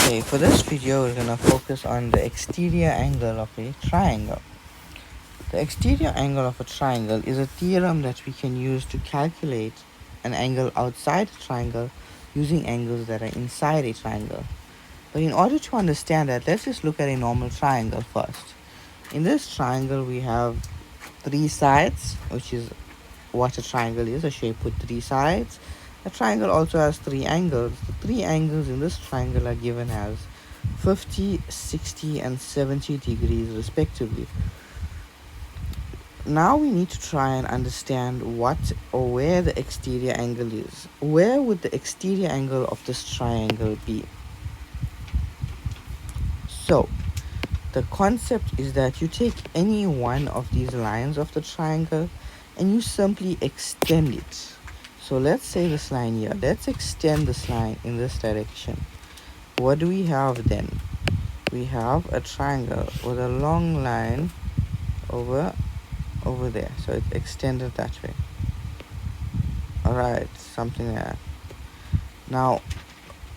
Okay, for this video we're gonna focus on the exterior angle of a triangle. The exterior angle of a triangle is a theorem that we can use to calculate an angle outside a triangle using angles that are inside a triangle. But in order to understand that, let's just look at a normal triangle first. In this triangle we have three sides, which is what a triangle is, a shape with three sides. A triangle also has three angles. The three angles in this triangle are given as 50, 60 and 70 degrees respectively. Now we need to try and understand what or where the exterior angle is. Where would the exterior angle of this triangle be? So the concept is that you take any one of these lines of the triangle and you simply extend it. So let's say this line here. Let's extend this line in this direction. What do we have then? We have a triangle with a long line over there. So it's extended that way. Alright, something like that.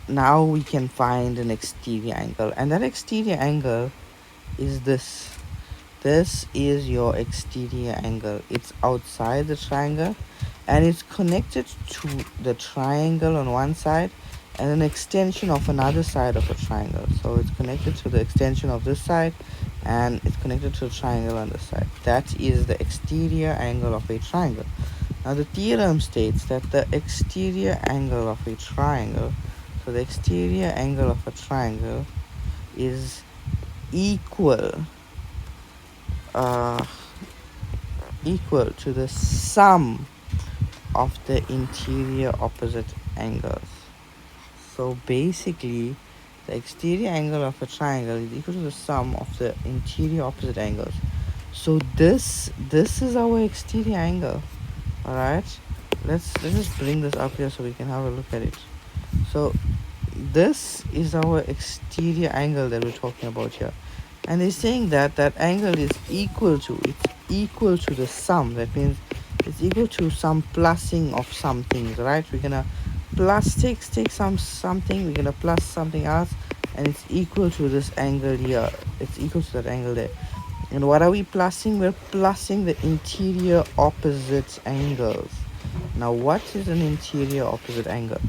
Now we can find an exterior angle, and that exterior angle is this. This is your exterior angle. It's outside the triangle and it's connected to the triangle on one side and an extension of another side of a triangle. So it's connected to the extension of this side and it's connected to the triangle on this side. That is the exterior angle of a triangle. Now the theorem states that the exterior angle of a triangle, so the exterior angle of a triangle is equal to the sum of the interior opposite angles. So basically the exterior angle of a triangle is equal to the sum of the interior opposite angles. So this is our exterior angle. All right, let's just bring this up here so we can have a look at it. So this is our exterior angle that we're talking about here, and they're saying that that angle is equal to the sum. That means it's equal to some plussing of some things, right? We're gonna take something, we're gonna plus something else, and it's equal to this angle here. It's equal to that angle there. And what are we plussing? We're plussing the interior opposite angles. Now what is an interior opposite angle?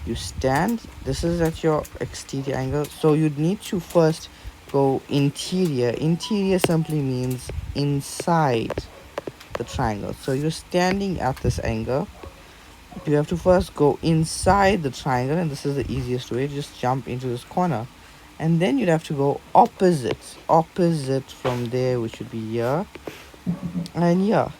You stand, this is at your exterior angle, so you'd need to first go interior. Interior simply means inside the triangle. So you're standing at this angle, you have to first go inside the triangle, and this is the easiest way. Just jump into this corner, and then you'd have to go opposite from there, which would be here and here,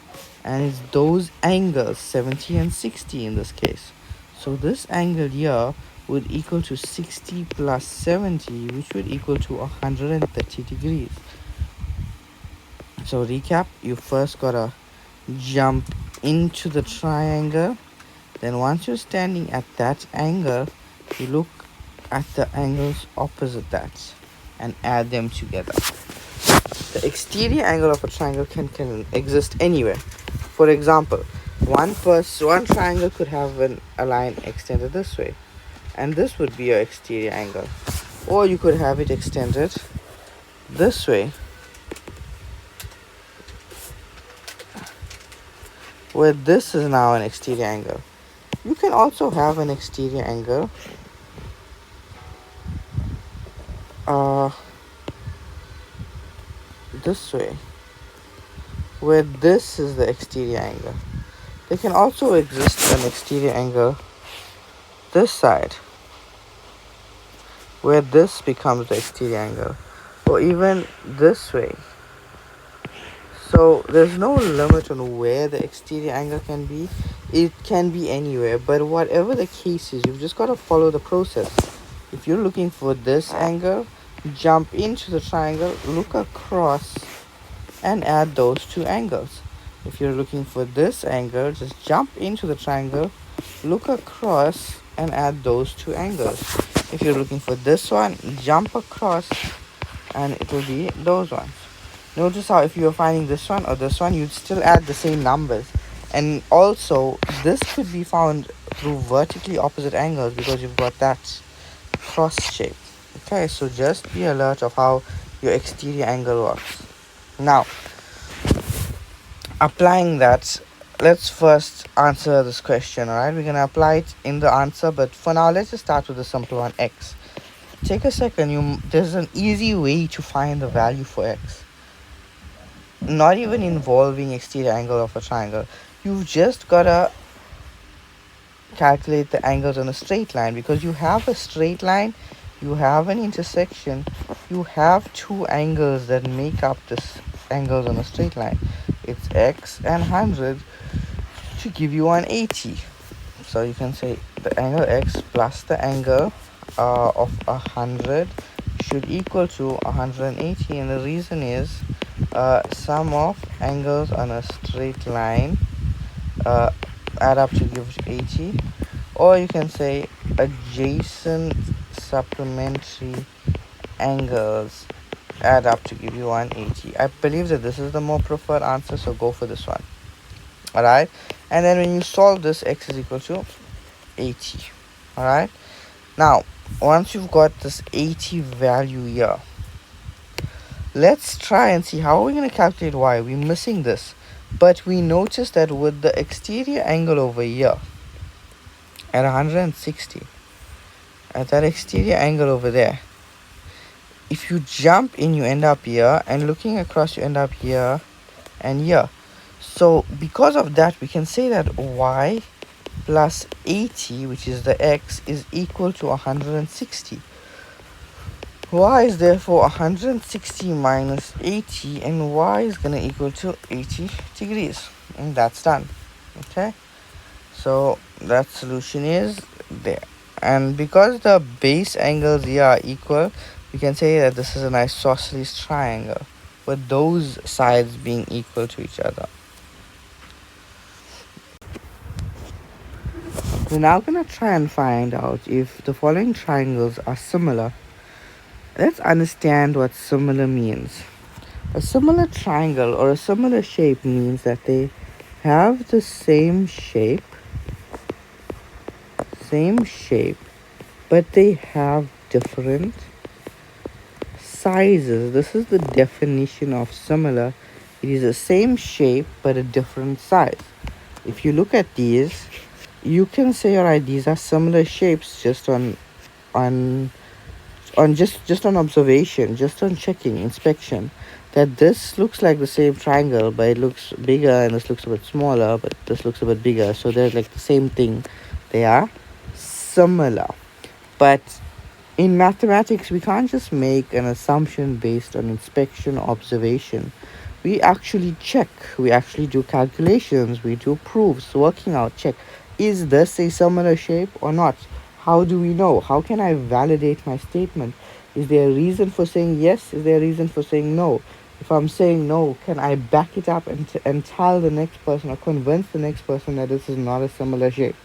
and it's those angles, 70 and 60 in this case. So this angle here would equal to 60 plus 70, which would equal to 130 degrees. So recap, you first gotta jump into the triangle, then once you're standing at that angle, you look at the angles opposite that and add them together. The exterior angle of a triangle can exist anywhere. For example, one triangle could have a line extended this way, and this would be your exterior angle. Or you could have it extended this way, where this is now an exterior angle. You can also have an exterior angle this way, where this is the exterior angle. There can also exist an exterior angle this side, where this becomes the exterior angle, or even this way. So there's no limit on where the exterior angle can be. It can be anywhere, but whatever the case is, you've just got to follow the process. If you're looking for this angle, jump into the triangle, look across and add those two angles. If you're looking for this angle, just jump into the triangle, look across and add those two angles. If you're looking for this one, jump across and it will be those ones. Notice how if you're finding this one or this one, you'd still add the same numbers. And also this could be found through vertically opposite angles because you've got that cross shape. Okay, so just be alert of how your exterior angle works. Now, applying that, let's first answer this question. All right, we're gonna apply it in the answer, but for now let's just start with the simple one, x. Take a second. There's an easy way to find the value for x, not even involving exterior angle of a triangle. You've just gotta calculate the angles on a straight line, because you have a straight line, you have an intersection, you have two angles that make up this angles on a straight line. It's x and 100 to give you 180. So you can say the angle x plus the angle of 100 should equal to 180, and the reason is sum of angles on a straight line uh, add up to give 80, or you can say adjacent supplementary angles add up to give you 180. I believe that this is the more preferred answer, so go for this one. Alright, and then when you solve this, x is equal to 80. Alright, now once you've got this 80 value here, let's try and see how are we going to calculate y. We're missing this, but we notice that with the exterior angle over here at 160, at that exterior angle over there, if you jump in you end up here, and looking across you end up here and here. So because of that, we can say that y plus 80, which is the x, is equal to 160. Y is therefore 160 minus 80, and y is going to equal to 80 degrees, and that's done. Okay, so that solution is there. And because the base angles here are equal, we can say that this is an isosceles triangle, with those sides being equal to each other. We're now going to try and find out if the following triangles are similar. Let's understand what similar means. A similar triangle or a similar shape means that they have the same shape, but they have different sizes. This is the definition of similar. It is the same shape but a different size. If you look at these, you can say, all right, these are similar shapes just on observation, just on checking, inspection, that this looks like the same triangle, but it looks bigger, and this looks a bit smaller, but this looks a bit bigger. So they're like the same thing. They are similar. But in mathematics, we can't just make an assumption based on inspection or observation. We actually check. We actually do calculations. We do proofs, working out, check. Is this a similar shape or not? How do we know? How can I validate my statement? Is there a reason for saying yes? Is there a reason for saying no? If I'm saying no, can I back it up and tell the next person or convince the next person that this is not a similar shape?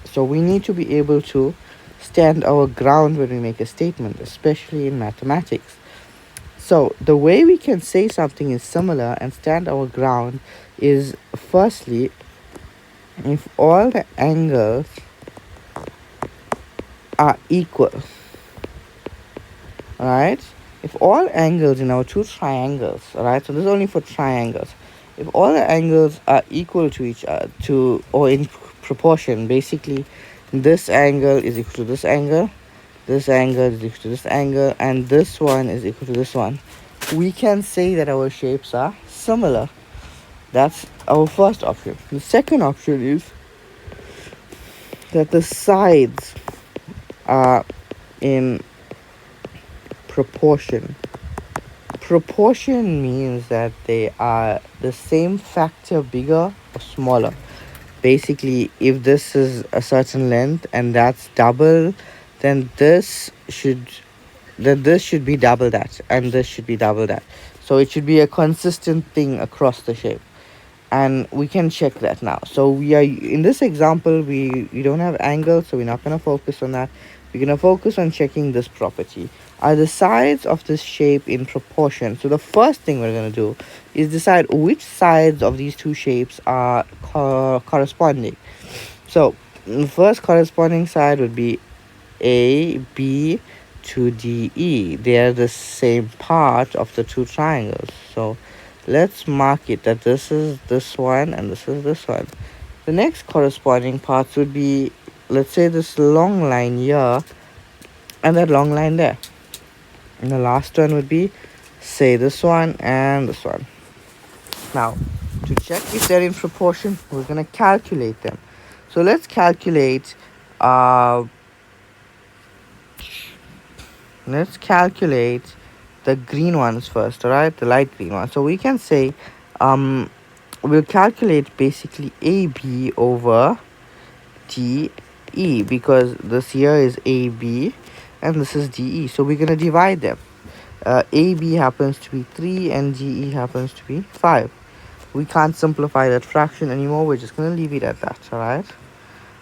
So we need to be able to stand our ground when we make a statement, especially in mathematics. So the way we can say something is similar and stand our ground is, firstly, if all the angles are equal. Alright, if all angles in our two triangles, alright, so this is only for triangles, if all the angles are equal to each other, or in proportion, basically this angle is equal to this angle is equal to this angle, and this one is equal to this one, we can say that our shapes are similar. That's our first option. The second option is that the sides are in proportion. Proportion means that they are the same factor, bigger or smaller. Basically, if this is a certain length and that's double, then this should be double that, and this should be double that. So it should be a consistent thing across the shape, and we can check that now. So we are in this example, we don't have angles, so we're not going to focus on that. We're going to focus on checking this property. Are the sides of this shape in proportion? So the first thing we're going to do is decide which sides of these two shapes are corresponding. So the first corresponding side would be A, B, to DE. They are the same part of the two triangles. So let's mark it that this is this one and this is this one. The next corresponding parts would be, let's say, this long line here and that long line there. And the last one would be, say, this one and this one. Now, to check if they're in proportion, we're going to calculate them. So let's calculate the green ones first, alright? The light green one. So we can say we'll calculate basically AB over DE, because this here is AB and this is DE. So we're going to divide them. AB happens to be 3 and DE happens to be 5. We can't simplify that fraction anymore. We're just going to leave it at that, alright?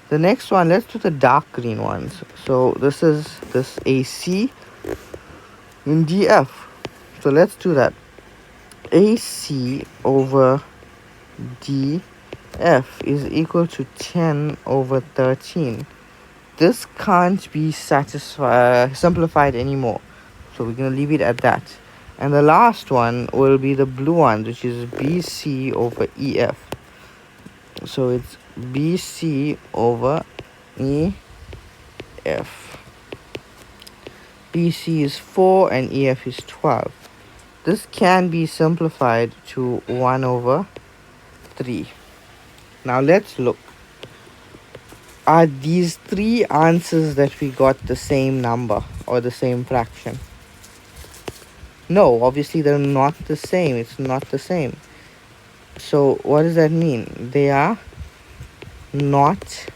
The next one, let's do the dark green ones. So this is this AC in DF. So let's do that. AC over DF is equal to 10 over 13. This can't be simplified anymore. So we're going to leave it at that. And the last one will be the blue one, which is BC over EF. So it's BC over EF. BC is 4 and EF is 12. This can be simplified to 1 over 3. Now let's look. Are these three answers that we got the same number or the same fraction? No, obviously they're not the same. It's not the same. So what does that mean? They are not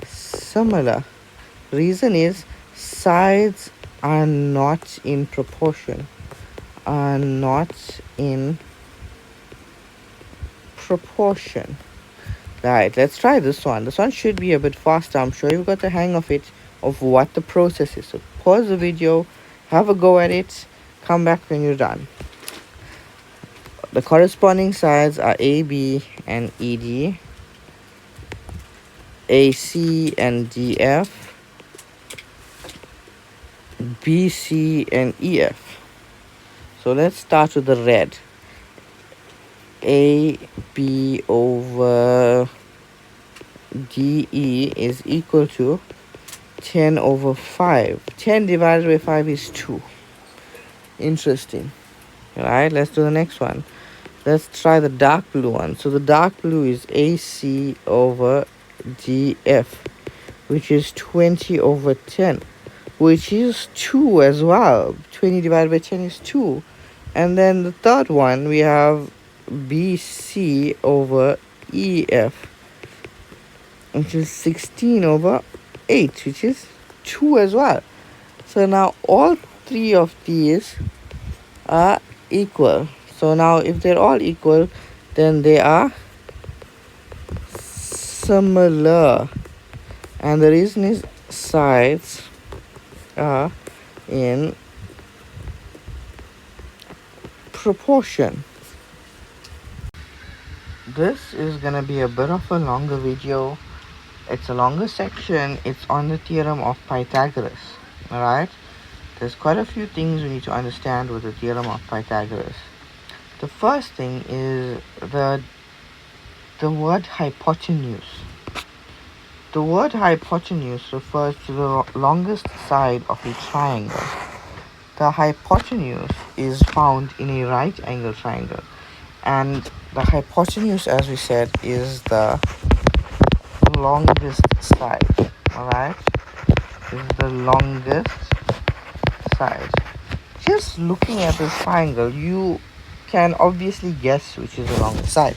similar. Reason is sides are not in proportion. Are not in proportion. Right, let's try this one. This one should be a bit faster. I'm sure you've got the hang of it, of what the process is. So pause the video, have a go at it, come back when you're done. The corresponding sides are AB and ED, AC and DF, BC and EF. So let's start with the red. AB over DE is equal to 10 over 5. 10 divided by 5 is 2. Interesting. Alright, let's do the next one. Let's try the dark blue one. So the dark blue is AC over DF, which is 20 over 10, which is 2 as well. 20 divided by 10 is 2. And then the third one, we have BC over EF, which is 16 over 8, which is 2 as well. So now all three of these are equal. So now if they're all equal, then they are similar. And the reason is sides are in proportion. This is gonna be a bit of a longer video. It's a longer section. It's on the theorem of Pythagoras. Alright, there's quite a few things we need to understand with the theorem of Pythagoras. The first thing is the word hypotenuse. The word hypotenuse refers to the longest side of a triangle. The hypotenuse is found in a right angle triangle, and the hypotenuse, as we said, is the longest side. Alright, is the longest side. Just looking at this triangle, you can obviously guess which is the longest side.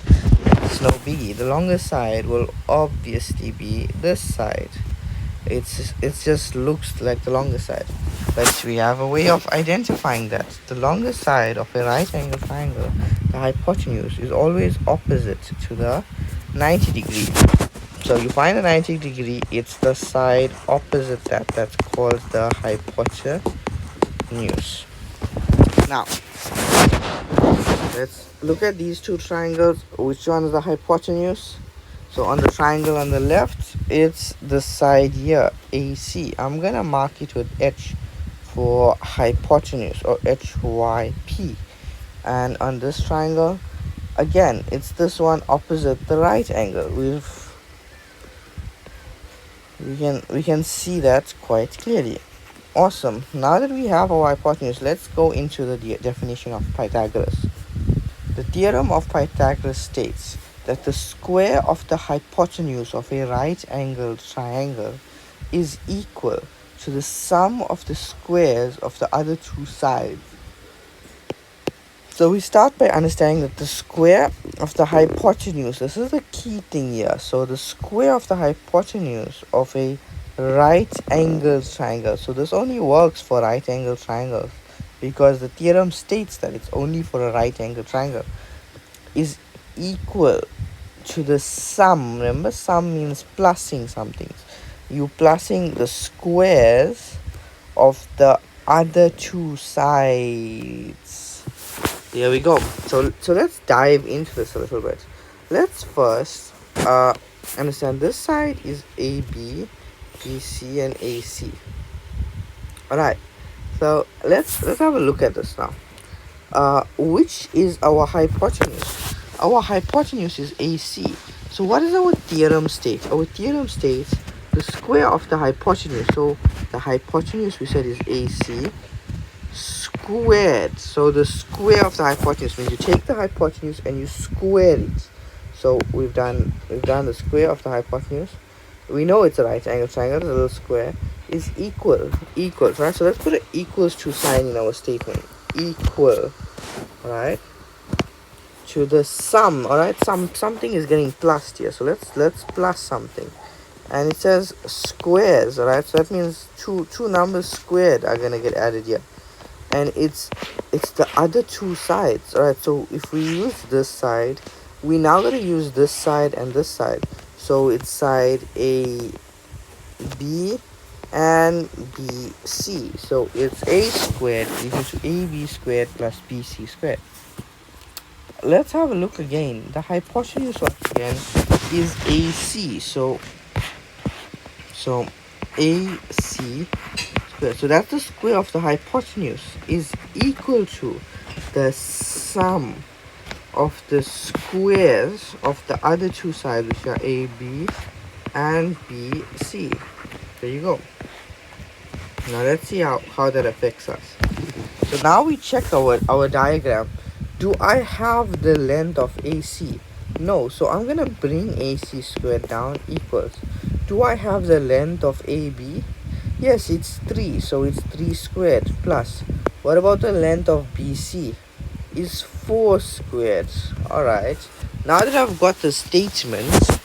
It's no biggie. The longest side will obviously be this side. It just looks like the longest side, but we have a way of identifying that. The longest side of a right angle triangle, the hypotenuse, is always opposite to the 90 degree. So you find the 90 degree, it's the side opposite that's called the hypotenuse. Now let's look at these two triangles. Which one is the hypotenuse? So on the triangle on the left, it's the side here, AC. I'm gonna mark it with H for hypotenuse, or HYP. And on this triangle, again, it's this one opposite the right angle. We can see that quite clearly. Awesome. Now that we have our hypotenuse, let's go into the definition of Pythagoras. The theorem of Pythagoras states that the square of the hypotenuse of a right-angled triangle is equal to the sum of the squares of the other two sides. So we start by understanding that the square of the hypotenuse, this is the key thing here. So the square of the hypotenuse of a right angled triangle. So this only works for right angled triangles because the theorem states that it's only for a right angled triangle, is equal to the sum. Remember, sum means plussing something. You plussing the squares of the other two sides. Here we go. So let's dive into this a little bit. Let's first understand this side is AB, BC, and AC. Alright, so let's have a look at this now. Which is our hypotenuse? Our hypotenuse is AC. So what does our theorem state? Our theorem states the square of the hypotenuse. So the hypotenuse we said is AC squared. So the square of the hypotenuse means you take the hypotenuse and you square it. So we've done the square of the hypotenuse. We know it's a right angle triangle, the little square is equals, right? So let's put an equals to sign in our statement. Equal, right, to the sum. All right, something is getting plussed here, so let's plus something, and it says squares. All right, so that means two numbers squared are gonna get added here, and it's the other two sides. All right, so if we use this side, we now gotta use this side and this side. So it's side A B and BC. So it's A squared equals to AB squared plus BC squared. Let's have a look again. The hypotenuse once again is AC. So AC squared. So that's the square of the hypotenuse is equal to the sum of the squares of the other two sides, which are AB and BC. There you go. Now let's see how that affects us. So now we check our diagram. Do I have the length of AC? No, so I'm gonna bring AC squared down equals. Do I have the length of AB? Yes, it's 3, so it's 3 squared plus. What about the length of BC? Is 4 squared. Alright, now that I've got the statements,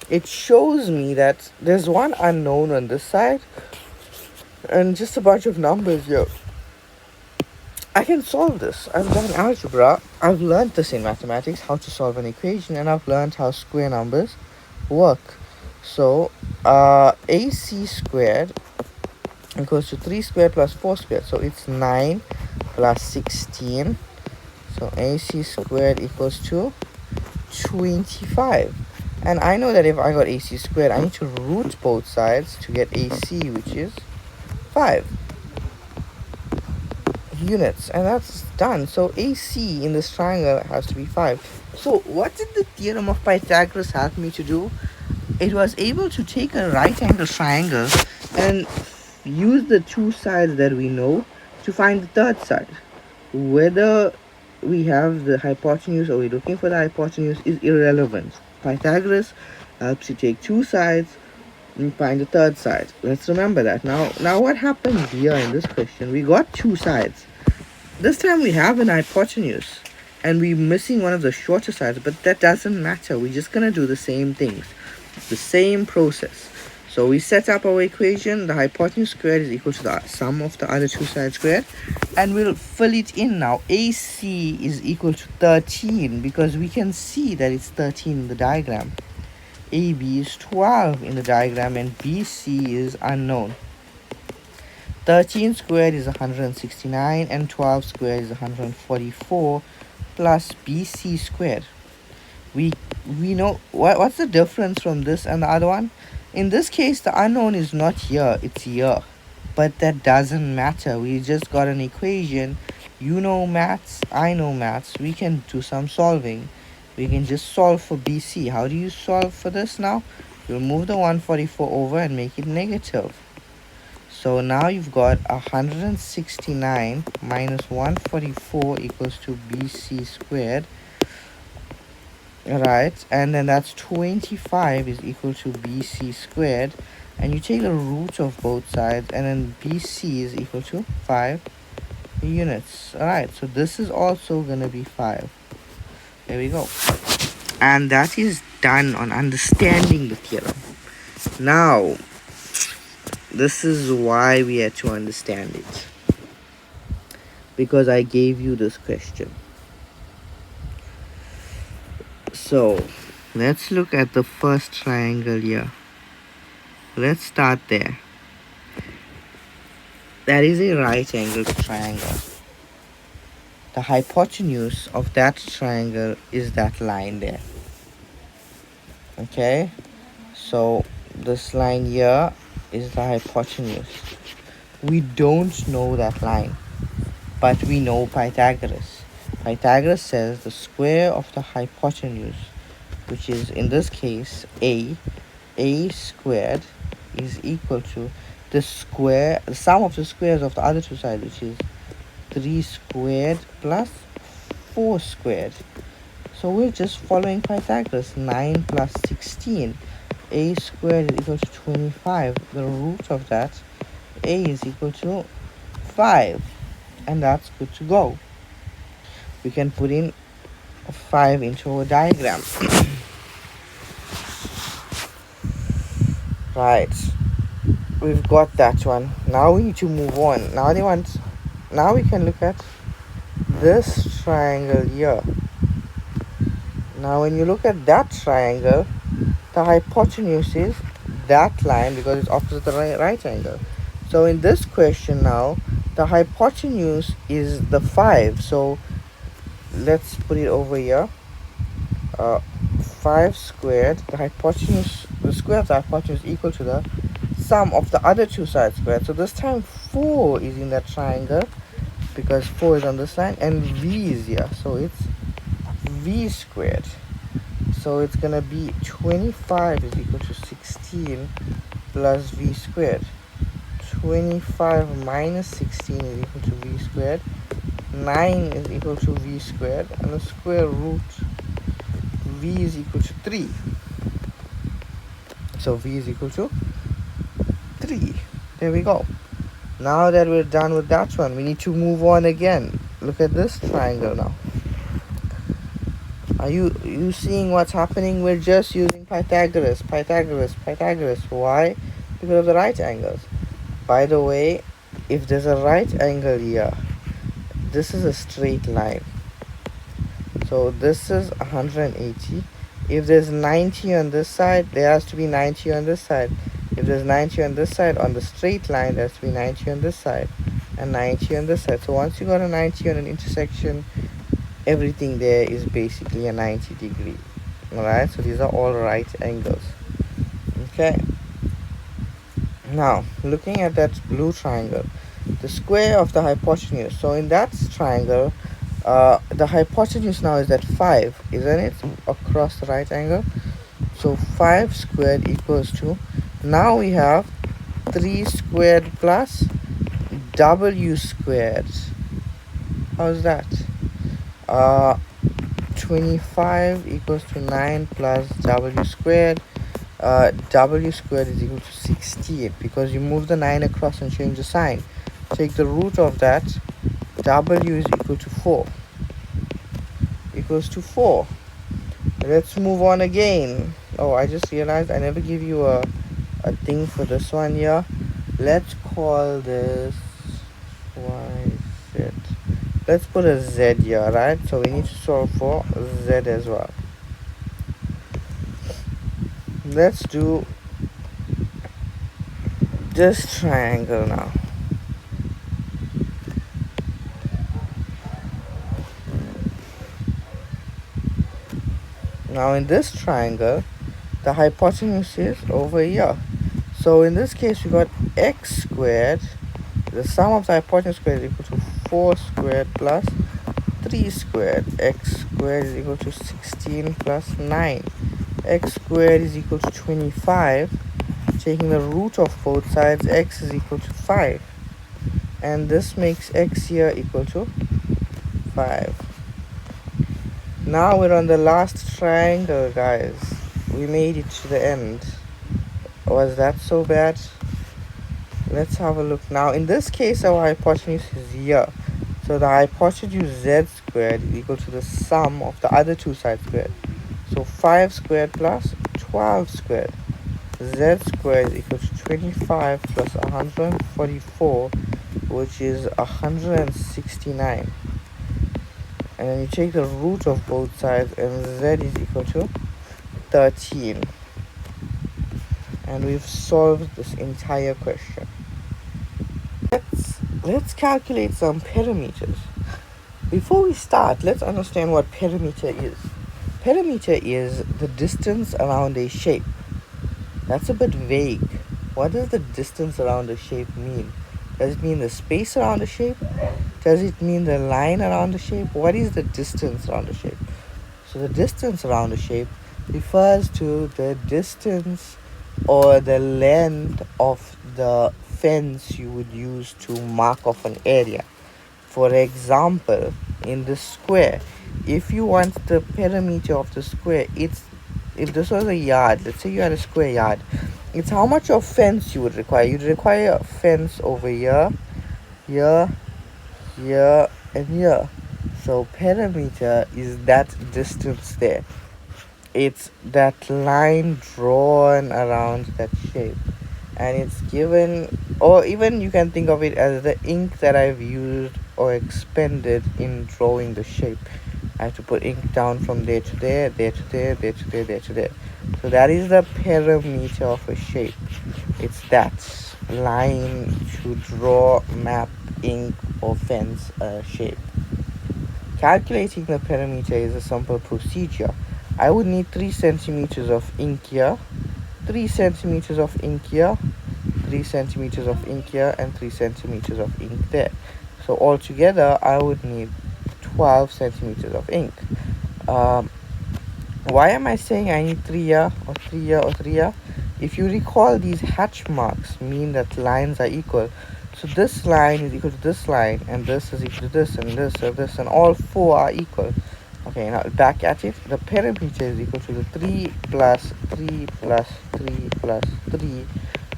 it shows me that there's one unknown on this side and just a bunch of numbers here. I can solve this. I've done algebra. I've learned this in mathematics, how to solve an equation, and I've learned how square numbers work. So AC squared equals to 3 squared plus 4 squared. So it's 9 plus 16. So AC squared equals to 25. And I know that if I got AC squared, I need to root both sides to get AC, which is 5 units. And that's done. So AC in this triangle has to be 5. So what did the theorem of Pythagoras help me to do? It was able to take a right angle triangle and use the two sides that we know to find the third side. Whether we have the hypotenuse or we're looking for the hypotenuse is irrelevant. Pythagoras helps you take two sides and find the third side. Let's remember that. Now what happens here in this question? We got two sides. This time we have an hypotenuse and we're missing one of the shorter sides, but that doesn't matter. We're just gonna do the same things, the same process. So we set up our equation. The hypotenuse squared is equal to the sum of the other two sides squared, and we'll fill it in now. AC is equal to 13 because we can see that it's 13 in the diagram. AB is 12 in the diagram, and BC is unknown. 13 squared is 169 and 12 squared is 144 plus BC squared. We we know what's the difference from this and the other one. In this case, the unknown is not here, it's here, but that doesn't matter. We just got an equation. You know maths, I know maths. We can do some solving. We can just solve for BC. How do you solve for this now? You'll move the 144 over and make it negative. So now you've got 169 minus 144 equals to BC squared. Right, and then that's 25 is equal to BC squared, and you take the root of both sides, and then BC is equal to 5 units. Alright, so this is also gonna be 5. There we go. And that is done on understanding the theorem. Now, this is why we had to understand it, because I gave you this question. So let's look at the first triangle here. Let's start there. That is a right angle triangle. The hypotenuse of that triangle is that line there. Okay, so this line here is the hypotenuse. We don't know that line, but we know Pythagoras. Pythagoras says the square of the hypotenuse, which is in this case a squared, is equal to the sum of the squares of the other two sides, which is 3 squared plus 4 squared. So we're just following Pythagoras. 9 plus 16, a squared is equal to 25. The root of that, a is equal to 5, and that's good to go. We can put in 5 into our diagram. Right, we've got that one. Now we need to move on. Now we can look at this triangle here. Now when you look at that triangle, the hypotenuse is that line because it's opposite the right angle. So in this question now, the hypotenuse is the 5. So let's put it over here. 5 squared, the square of the hypotenuse is equal to the sum of the other two sides squared. So this time 4 is in that triangle because 4 is on this line, and v is here, so it's v squared. So it's gonna be 25 is equal to 16 plus v squared. 25 minus 16 is equal to v squared. 9 is equal to v squared, and the square root v is equal to 3. So v is equal to 3. There we go. Now that we're done with that one, we need to move on again. Look at this triangle now. Are you seeing what's happening? We're just using Pythagoras. Why? Because of the right angles. By the way, if there's a right angle here, this is a straight line. So this is 180. If there's 90 on this side, there has to be 90 on this side. If there's 90 on this side, on the straight line, there has to be 90 on this side and 90 on this side. So once you got a 90 on an intersection, everything there is basically a 90 degree. Alright, so these are all right angles. Okay. Now, looking at that blue triangle, the square of the hypotenuse. So in that triangle, the hypotenuse now is at 5, isn't it? Across the right angle. So 5 squared equals to, now we have 3 squared plus w squared. How's that? 25 equals to 9 plus w squared. W squared is equal to 68 because you move the 9 across and change the sign. Take the root of that. W is equal to 4. Equals to 4. Let's move on again. Oh, I just realized I never give you a thing for this one here. Let's call this y, z. Let's put a z here, right? So we need to solve for z as well. Let's do this triangle now. Now in this triangle, the hypotenuse is over here. So in this case, we got x squared. The sum of the hypotenuse squared is equal to 4 squared plus 3 squared. X squared is equal to 16 plus 9. X squared is equal to 25. Taking the root of both sides, x is equal to 5. And this makes x here equal to 5. Now we're on the last triangle, guys. We made it to the end. Was that so bad? Let's have a look. Now in this case, our hypotenuse is here. So the hypotenuse z squared is equal to the sum of the other two sides squared. So 5 squared plus 12 squared. Z squared is equal to 25 plus 144, which is 169. And then you take the root of both sides, and z is equal to 13. And we've solved this entire question. Let's calculate some perimeters. Before we start, let's understand what perimeter is. Perimeter is the distance around a shape. That's a bit vague. What does the distance around a shape mean? Does it mean the space around the shape? Does it mean the line around the shape? What is the distance around the shape? So the distance around the shape refers to the distance or the length of the fence you would use to mark off an area. For example, in the square, if you want the perimeter of the square, if this was a yard, let's say you had a square yard, it's how much of fence you would require. You'd require a fence over here, here, here, and here. So perimeter is that distance there. It's that line drawn around that shape, and it's given, or even you can think of it as the ink that I've used or expended in drawing the shape. I have to put ink down from there to there, there to there, there to there, there to there. So that is the perimeter of a shape. It's that line to draw, map, ink, or fence a shape. Calculating the perimeter is a simple procedure. I would need 3 centimeters of ink here, 3 centimeters of ink here, 3 centimeters of ink here, and 3 centimeters of ink there. So altogether, I would need 12 centimeters of ink. Why am I saying I need 3 here, or 3 here, or 3 here? If you recall, these hatch marks mean that lines are equal. So this line is equal to this line, and this is equal to this, and this, and this, and all 4 are equal. Okay, now back at it. The perimeter is equal to the 3 plus 3 plus 3 plus 3,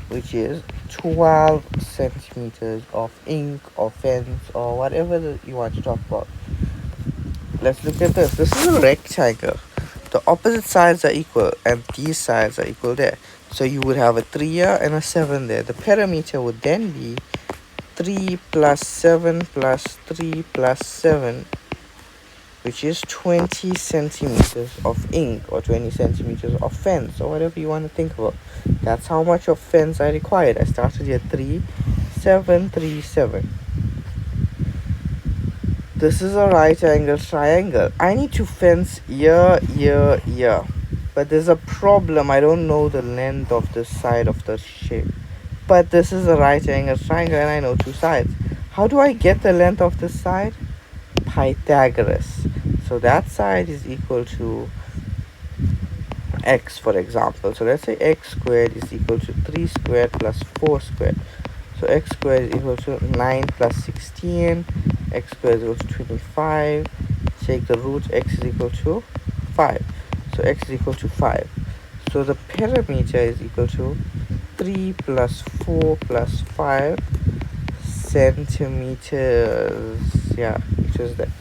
which is 12 centimeters of ink or fence or whatever you want to talk about. Let's look at this. This is a rectangle. The opposite sides are equal, and these sides are equal there. So you would have a 3 here and a 7 there. The perimeter would then be 3 plus 7 plus 3 plus 7, which is 20 centimeters of ink or 20 centimeters of fence or whatever you want to think about. That's how much of fence I required. I started here 3, 7, 3, 7. This is a right angle triangle. I need to fence here, here, here. But there's a problem. I don't know the length of this side of the shape. But this is a right angle triangle and I know 2 sides. How do I get the length of this side? Pythagoras. So that side is equal to x, for example. So let's say x squared is equal to 3 squared plus 4 squared. So x squared is equal to 9 plus 16. X squared is equal to 25. Take the root, x is equal to 5. So x is equal to 5. So the perimeter is equal to 3 plus 4 plus 5 centimeters. Yeah, it was there.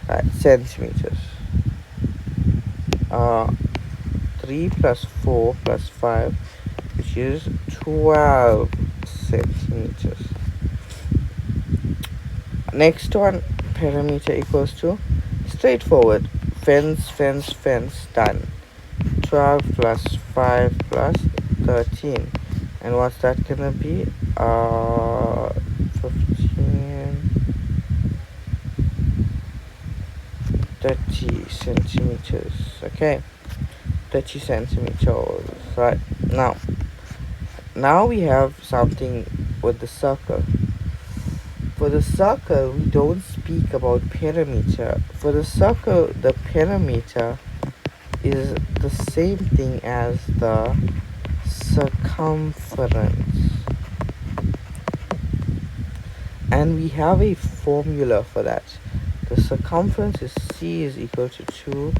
Right, centimeters. 3 plus 4 plus 5, which is 12 centimeters. Next one, perimeter equals to, straightforward, fence, fence, fence, done. 12 plus 5 plus 13. And what's that gonna be? 15, 30 centimeters. Okay. 30 centimeters. Right, now we have something with the circle. For the circle, we don't speak about perimeter. For the circle, the perimeter is the same thing as the circumference. And we have a formula for that. The circumference is C is equal to 2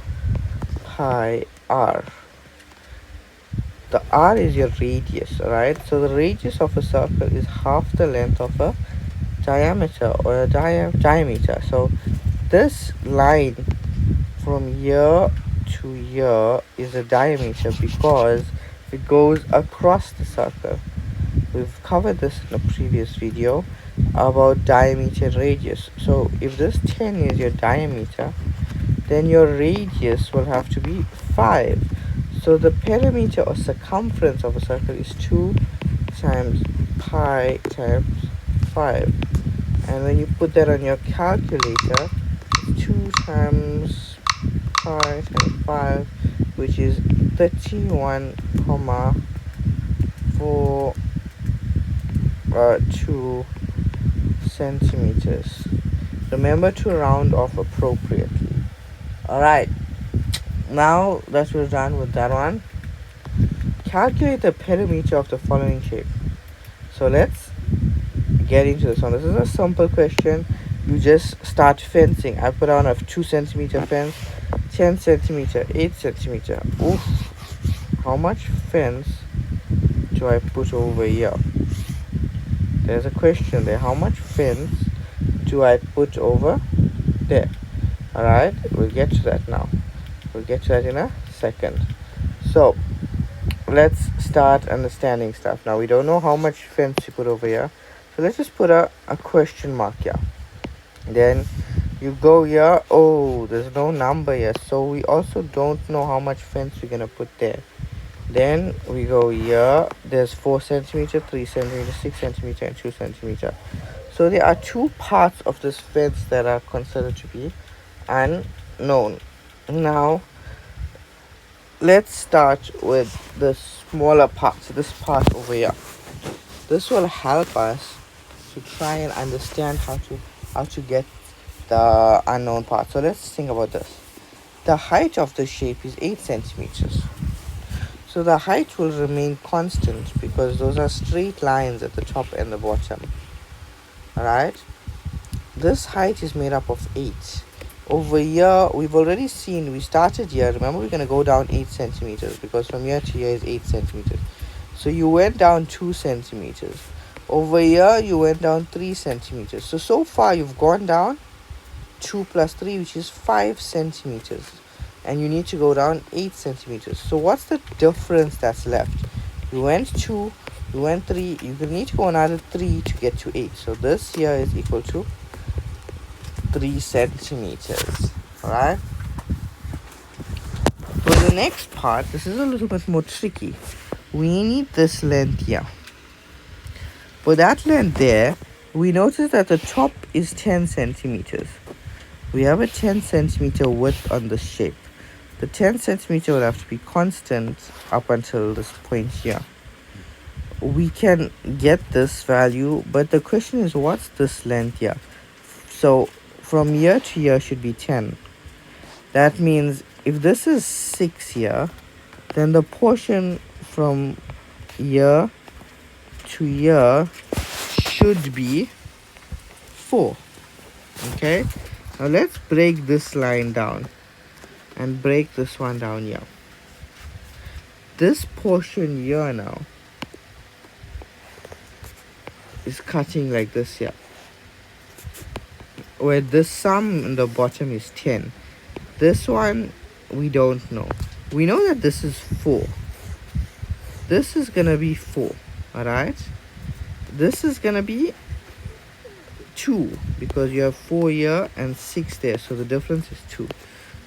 pi r. The r is your radius, alright? So the radius of a circle is half the length of a diameter or a diameter. So this line from here to here is a diameter because it goes across the circle. We've covered this in a previous video about diameter and radius. So if this 10 is your diameter, then your radius will have to be 5. So the perimeter or circumference of a circle is 2 times pi times 5. And when you put that on your calculator, 2 times pi times 5, which is 31,442 centimeters. Remember to round off appropriately. Alright, now that we're done with that one, calculate the perimeter of the following shape. So let's get into this one. This is a simple question. You just start fencing. I put on a 2 centimeter fence, 10 centimeter, 8 centimeter. Oof, how much fence do I put over here? There's a question there. How much fence do I put over there? Alright, we'll get to that now. We'll get to that in a second. So let's start understanding stuff. Now we don't know how much fence you put over here, so let's just put a question mark here. Then you go here. Oh, there's no number here, so we also don't know how much fence we're gonna put there. Then we go here. There's 4 centimeter, 3 centimeter, 6 centimeter, and 2 centimeter. So there are 2 parts of this fence that are considered to be unknown. Now let's start with the smaller part. So this part over here. This will help us to try and understand how to get the unknown part. So let's think about this. The height of the shape is 8 centimeters. So the height will remain constant because those are straight lines at the top and the bottom. Alright? This height is made up of 8. Over here, we've already seen, we started here. Remember, we're going to go down 8 centimeters because from here to here is 8 centimeters. So you went down 2 centimeters. Over here, you went down 3 centimeters. So far, you've gone down 2 plus 3, which is 5 centimeters. And you need to go down 8 centimeters. So what's the difference that's left? You went 2, you went 3. You need to go another 3 to get to 8. So this here is equal to 3 centimeters. Alright? For the next part, this is a little bit more tricky. We need this length here. For that length there, we notice that the top is 10 centimeters. We have a 10 centimeter width on the shape. The 10 centimeter will have to be constant up until this point here. We can get this value, but the question is, what's this length here? So from here to here should be 10. That means if this is 6 here, then the portion from here to here should be 4. Okay, now let's break this line down and break this one down here. This portion here now is cutting like this here, where this sum in the bottom is 10. This one we don't know. We know that this is 4. This is gonna be 4. Alright, this is gonna be 2 because you have 4 here and 6 there, so the difference is 2.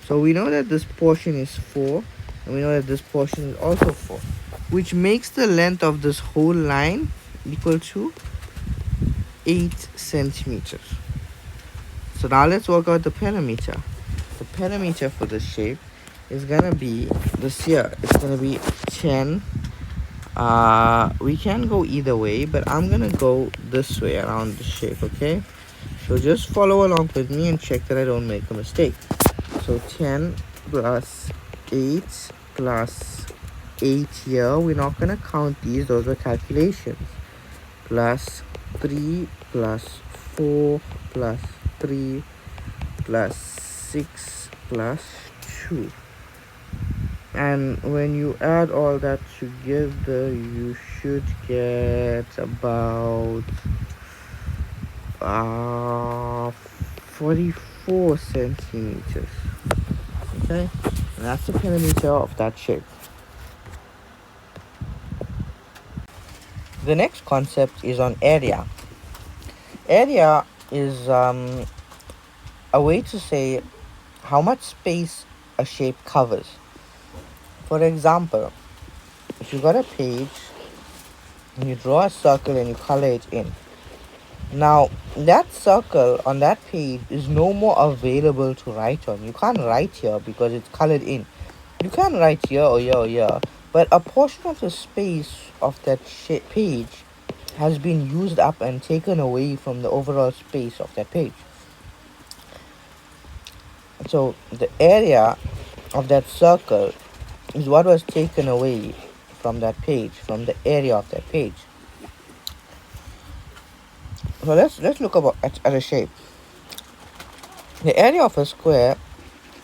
So we know that this portion is 4, and we know that this portion is also 4, which makes the length of this whole line equal to 8 centimeters. So now let's work out the perimeter. The perimeter for this shape is gonna be this here, it's gonna be 10. We can go either way, but I'm gonna go this way around the shape, okay? So just follow along with me and check that I don't make a mistake. So 10 plus 8 plus 8 here, we're not gonna count these, those are calculations. Plus 3 plus 4 plus 3 plus 6 plus 2. And when you add all that together, you should get about 44 centimeters. Okay, and that's the perimeter of that shape. The next concept is on area. Area is a way to say how much space a shape covers. For example, if you got a page and you draw a circle and you color it in, now that circle on that page is no more available to write on. You can't write here because it's colored in. You can write here or here or here, but a portion of the space of that page has been used up and taken away from the overall space of that page. So the area of that circle is what was taken away from that page, from the area of that page. So let's look at a shape. The area of a square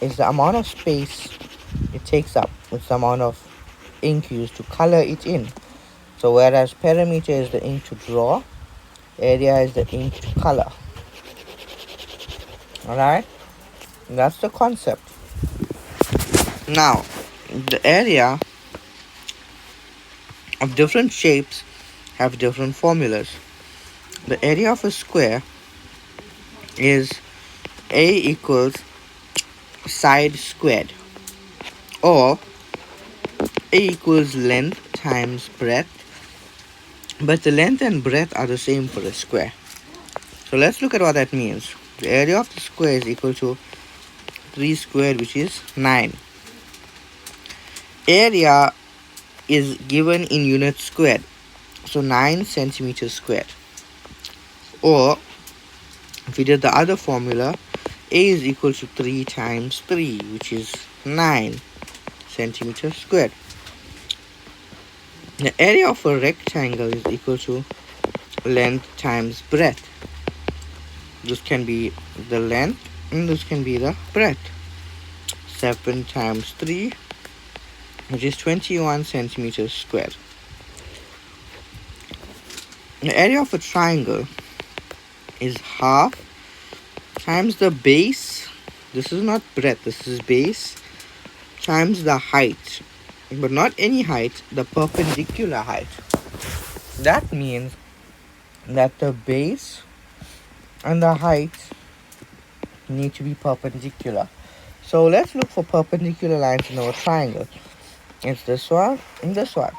is the amount of space it takes up. It's the amount of ink used to color it in. So whereas perimeter is the ink to draw, area is the ink to color. Alright? That's the concept. Now, the area of different shapes have different formulas. The area of a square is A equals side squared, or A equals length times breadth, but the length and breadth are the same for a square. So let's look at what that means. The area of the square is equal to 3 squared, which is 9. Area is given in units squared, so 9 centimeters squared. Or if we did the other formula, A is equal to 3 times 3, which is 9 centimeters squared. The area of a rectangle is equal to length times breadth. This can be the length and this can be the breadth. 7 times 3, which is 21 centimeters squared. The area of a triangle is half times the base. This is not breadth, this is base, times the height, but not any height, the perpendicular height. That means that the base and the height need to be perpendicular. So let's look for perpendicular lines in our triangle. It's this one and this one.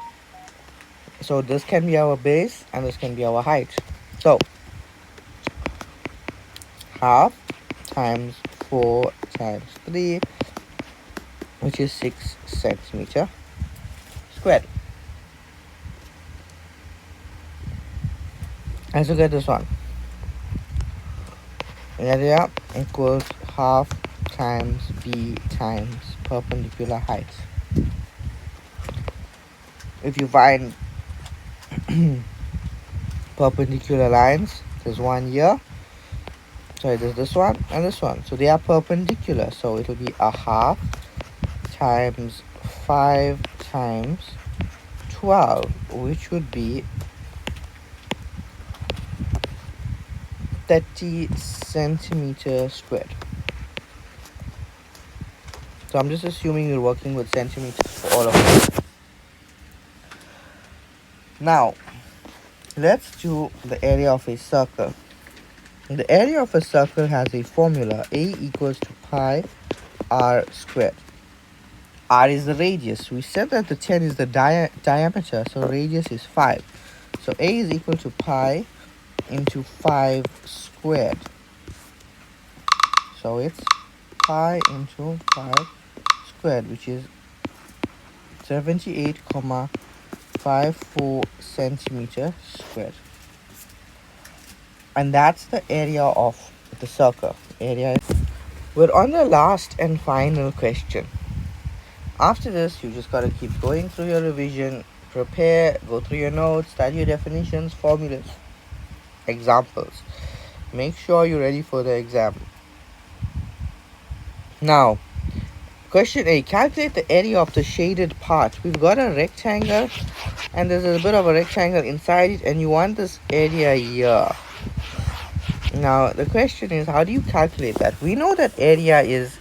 So this can be our base and this can be our height. So half times 4 times 3, which is 6 centimeter squared. Let's look at this one. Area equals half times b times perpendicular height. If you find perpendicular lines, there's one here, sorry, there's this one and this one, so they are perpendicular, so it will be a half times 5 times 12, which would be 30 centimeters squared. So I'm just assuming you're working with centimeters for all of them. Now, let's do the area of a circle. The area of a circle has a formula. A equals to pi r squared. R is the radius. We said that the 10 is the diameter, so radius is 5. So A is equal to pi into 5 squared. So it's pi into 5 squared, which is 78,54 centimeter square. And that's the area of the circle. We're on the last and final question. After this, you just gotta keep going through your revision, prepare, go through your notes, study your definitions, formulas, examples. Make sure you're ready for the exam. Now, question A, calculate the area of the shaded part. We've got a rectangle and there's a bit of a rectangle inside it, and you want this area here. Now, the question is, how do you calculate that? We know that area is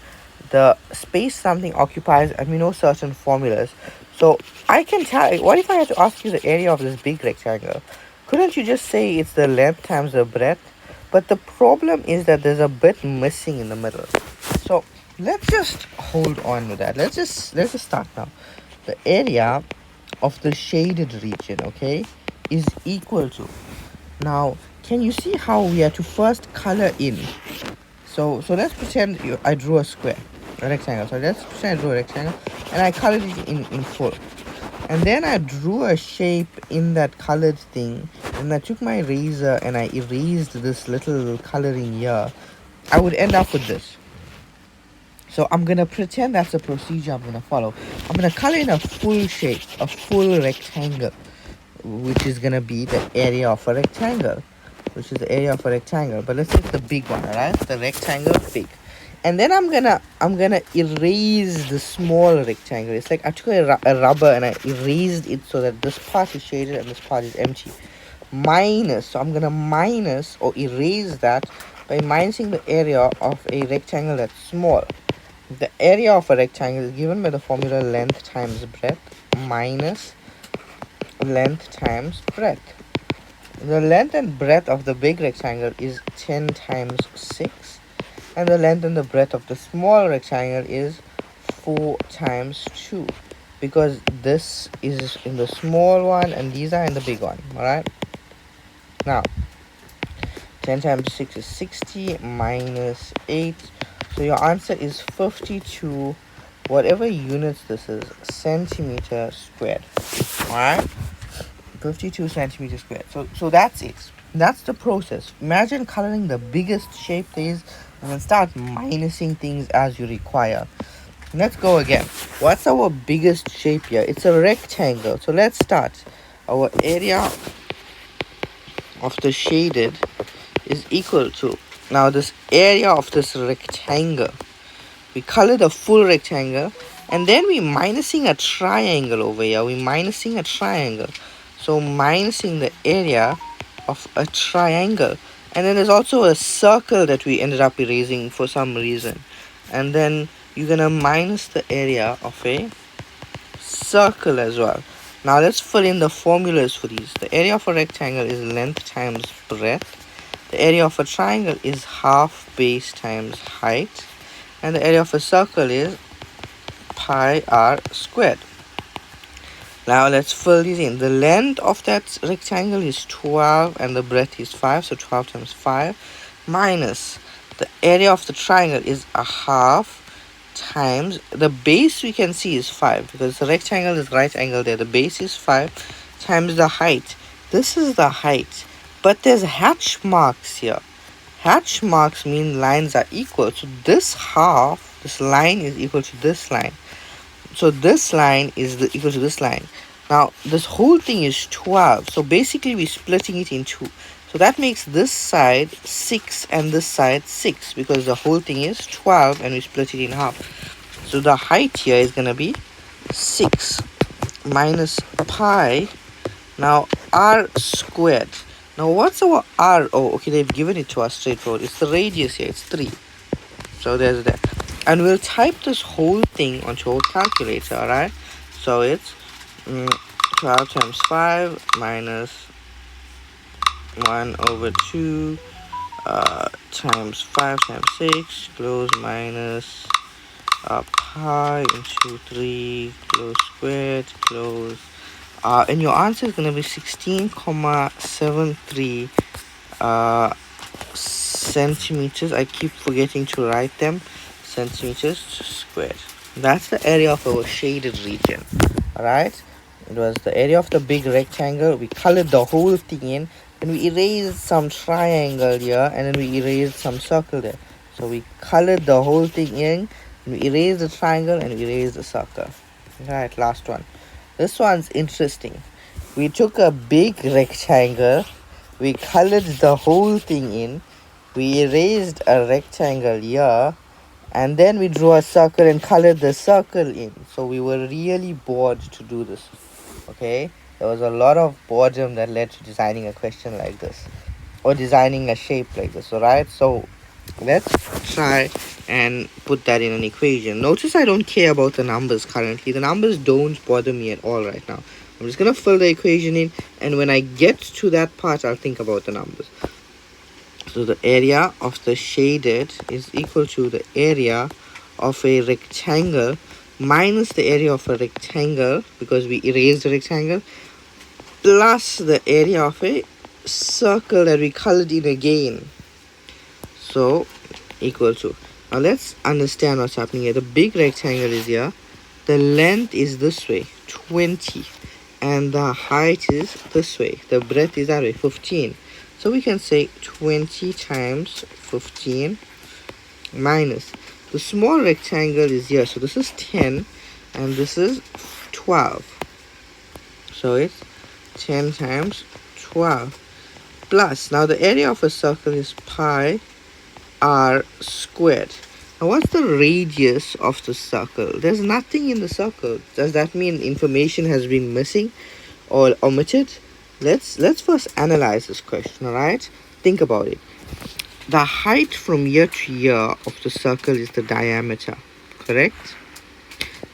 the space something occupies, and we know certain formulas. So I can tell, what if I had to ask you the area of this big rectangle? Couldn't you just say it's the length times the breadth? But the problem is that there's a bit missing in the middle. So let's just hold on to that. Let's just start now. The area of the shaded region, okay, is equal to, now can you see how we have to first color in? So let's pretend I drew a square, a rectangle. So let's pretend I drew a rectangle and I colored it in full. And then I drew a shape in that colored thing, and I took my eraser and I erased this little coloring here. I would end up with this. So I'm gonna pretend that's the procedure I'm gonna follow. I'm gonna color in a full shape, a full rectangle, which is gonna be the area of a rectangle, but let's take the big one, alright? The rectangle big. And then I'm gonna erase the small rectangle. It's like I took a rubber and I erased it so that this part is shaded and this part is empty. Minus, so I'm gonna minus or erase that by minusing the area of a rectangle that's small. The area of a rectangle is given by the formula length times breadth minus length times breadth. The length and breadth of the big rectangle is 10 times 6, and the length and the breadth of the small rectangle is 4 times 2, because this is in the small one and these are in the big one. Alright, now 10 times 6 is 60 minus 8, so your answer is 52, whatever units this is, centimeter squared. Alright, 52 centimeters squared. So that's it. That's the process. Imagine coloring the biggest shape there is and then start minusing things as you require. Let's go again. What's our biggest shape here? It's a rectangle. So let's start. Our area of the shaded is equal to, now this area of this rectangle, we color the full rectangle and then we minusing a triangle over here. We minusing a triangle. So minusing the area of a triangle, and then there's also a circle that we ended up erasing for some reason, and then you're gonna minus the area of a circle as well. Now let's fill in the formulas for these. The area of a rectangle is length times breadth. The area of a triangle is half base times height, and the area of a circle is pi r squared. Now let's fill these in. The length of that rectangle is 12 and the breadth is 5, so 12 times 5 minus the area of the triangle is a half times the base, we can see is 5 because the rectangle is right angle there. The base is 5 times the height. This is the height, but there's hatch marks here. Hatch marks mean lines are equal, so this half, this line is equal to this line. So this line is equal to this line. Now this whole thing is 12, so basically we're splitting it in two. So that makes this side 6 and this side 6, because the whole thing is 12 and we split it in half. So the height here is going to be 6 minus pi, now r squared. Now what's our r? Oh, okay, they've given it to us straightforward. It's the radius here, it's 3. So there's that. And we'll type this whole thing onto our calculator, alright? So it's 12 times 5 minus 1 over 2 times 5 times 6 close minus pi into 3 close squared close, and your answer is going to be 16,73 centimeters. I keep forgetting to write them. Centimeters squared. That's the area of our shaded region. Alright, it was the area of the big rectangle. We colored the whole thing in, then we erased some triangle here, and then we erased some circle there. So we colored the whole thing in, and we erased the triangle, and we erased the circle. Right, last one. This one's interesting. We took a big rectangle, we colored the whole thing in, we erased a rectangle here, and then we drew a circle and colored the circle in. So we were really bored to do this. Okay, there was a lot of boredom that led to designing a question like this, or designing a shape like this. Alright, so let's try and put that in an equation. Notice I don't care about the numbers currently. The numbers don't bother me at all right now. I'm just gonna fill the equation in, and when I get to that part, I'll think about the numbers. So the area of the shaded is equal to the area of a rectangle minus the area of a rectangle, because we erased the rectangle, plus the area of a circle that we colored in again. So equal to, now let's understand what's happening here. The big rectangle is here, the length is this way, 20, and the height is this way, the breadth is that way, 15. So we can say 20 times 15 minus the small rectangle is here, so this is 10 and this is 12. So it's 10 times 12 plus, now the area of a circle is pi r squared. Now what's the radius of the circle? There's nothing in the circle. Does that mean information has been missing or omitted? Let's first analyze this question. All right, think about it. The height from here to here of the circle is the diameter, correct?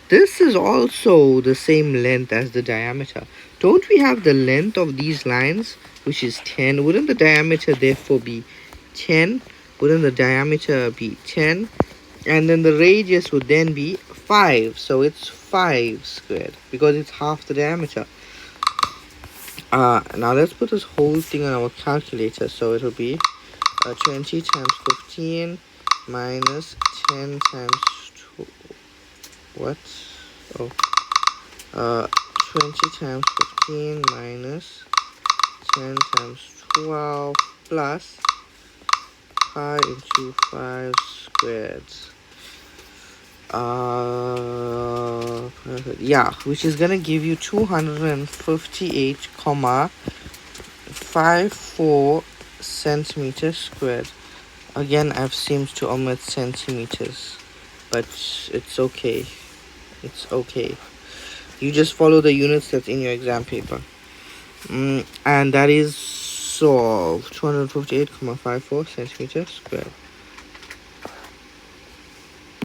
This is also the same length as the diameter. Don't we have the length of these lines, which is 10? Wouldn't the diameter therefore be 10? Wouldn't the diameter be 10? And then the radius would then be 5. So it's 5 squared because it's half the diameter. Now let's put this whole thing on our calculator. So it will be 20 times 15 minus 10 times 2. What? Oh. 20 times 15 minus 10 times 12 plus pi into 5 squared. Yeah, which is gonna give you 258,54 centimeters squared. Again, I've seemed to omit centimeters, but it's okay. It's okay. You just follow the units that's in your exam paper. And that is solved. 258,54 centimeters squared.